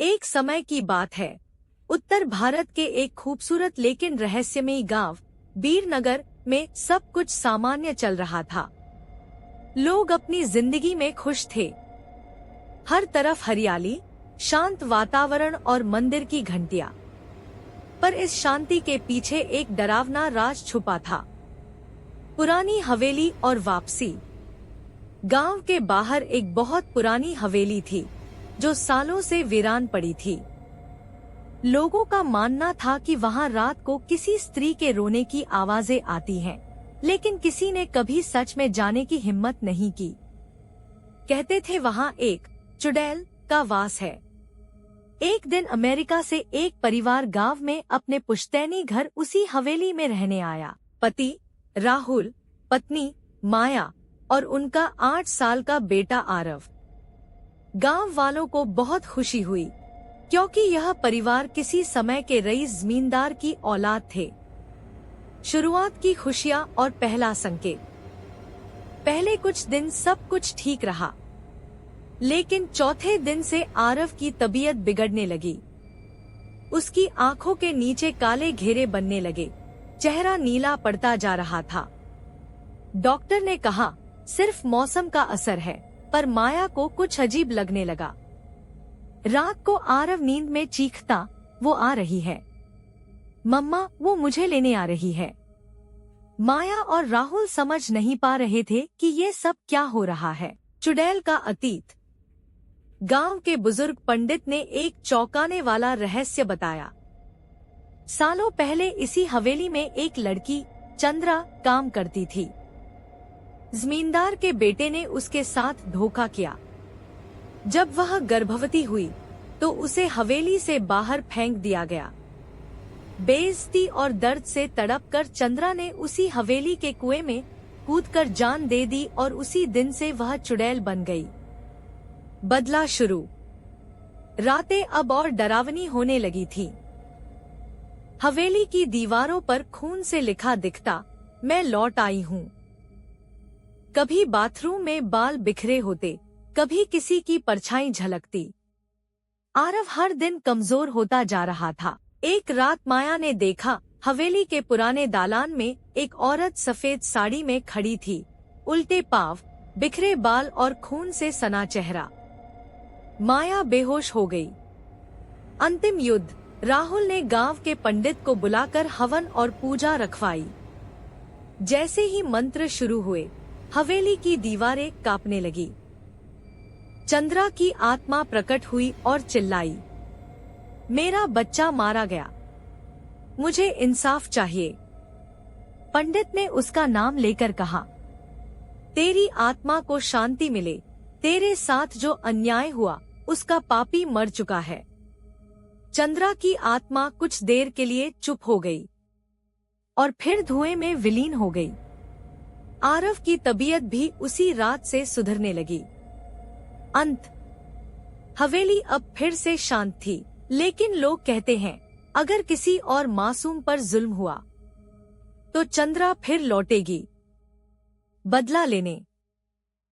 एक समय की बात है। उत्तर भारत के एक खूबसूरत लेकिन रहस्यमयी गांव बीरनगर में सब कुछ सामान्य चल रहा था। लोग अपनी जिंदगी में खुश थे। हर तरफ हरियाली, शांत वातावरण और मंदिर की घंटियां। पर इस शांति के पीछे एक डरावना राज छुपा था। पुरानी हवेली और वापसी। गांव के बाहर एक बहुत पुरानी हवेली थी जो सालों से वीरान पड़ी थी। लोगों का मानना था कि वहां रात को किसी स्त्री के रोने की आवाजें आती हैं, लेकिन किसी ने कभी सच में जाने की हिम्मत नहीं की। कहते थे वहां एक चुड़ैल का वास है। एक दिन अमेरिका से एक परिवार गांव में अपने पुश्तैनी घर उसी हवेली में रहने आया। पति राहुल, पत्नी माया और उनका 8 साल का बेटा आरव। गांव वालों को बहुत खुशी हुई क्योंकि यह परिवार किसी समय के रईस जमींदार की औलाद थे। शुरुआत की खुशियां और पहला संकेत। पहले कुछ दिन सब कुछ ठीक रहा, लेकिन चौथे दिन से आरव की तबीयत बिगड़ने लगी। उसकी आंखों के नीचे काले घेरे बनने लगे, चेहरा नीला पड़ता जा रहा था। डॉक्टर ने कहा सिर्फ मौसम का असर है, पर माया को कुछ अजीब लगने लगा। रात को आरव नींद में चीखता, वो आ रही है मम्मा, वो मुझे लेने आ रही है। माया और राहुल समझ नहीं पा रहे थे कि ये सब क्या हो रहा है। चुड़ैल का अतीत। गांव के बुजुर्ग पंडित ने एक चौंकाने वाला रहस्य बताया। सालों पहले इसी हवेली में एक लड़की चंद्रा काम करती थी। जमींदार के बेटे ने उसके साथ धोखा किया। जब वह गर्भवती हुई तो उसे हवेली से बाहर फेंक दिया गया। बेइज्जती और दर्द से तड़पकर चंद्रा ने उसी हवेली के कुएं में कूदकर जान दे दी और उसी दिन से वह चुड़ैल बन गई। बदला शुरू। रातें अब और डरावनी होने लगी थी। हवेली की दीवारों पर खून से लिखा दिखता, मैं लौट आई हूँ। कभी बाथरूम में बाल बिखरे होते, कभी किसी की परछाई झलकती। आरव हर दिन कमजोर होता जा रहा था। एक रात माया ने देखा, हवेली के पुराने दालान में एक औरत सफेद साड़ी में खड़ी थी, उल्टे पांव, बिखरे बाल और खून से सना चेहरा। माया बेहोश हो गई। अंतिम युद्ध। राहुल ने गांव के पंडित को बुलाकर हवन और पूजा रखवाई। जैसे ही मंत्र शुरू हुए, हवेली की दीवारें कांपने लगी। चंद्रा की आत्मा प्रकट हुई और चिल्लाई, मेरा बच्चा मारा गया, मुझे इंसाफ चाहिए। पंडित ने उसका नाम लेकर कहा, तेरी आत्मा को शांति मिले, तेरे साथ जो अन्याय हुआ उसका पापी मर चुका है। चंद्रा की आत्मा कुछ देर के लिए चुप हो गई और फिर धुएं में विलीन हो गई। आरव की तबीयत भी उसी रात से सुधरने लगी। अंत। हवेली अब फिर से शांत थी, लेकिन लोग कहते हैं अगर किसी और मासूम पर जुल्म हुआ तो चंद्रा फिर लौटेगी बदला लेने।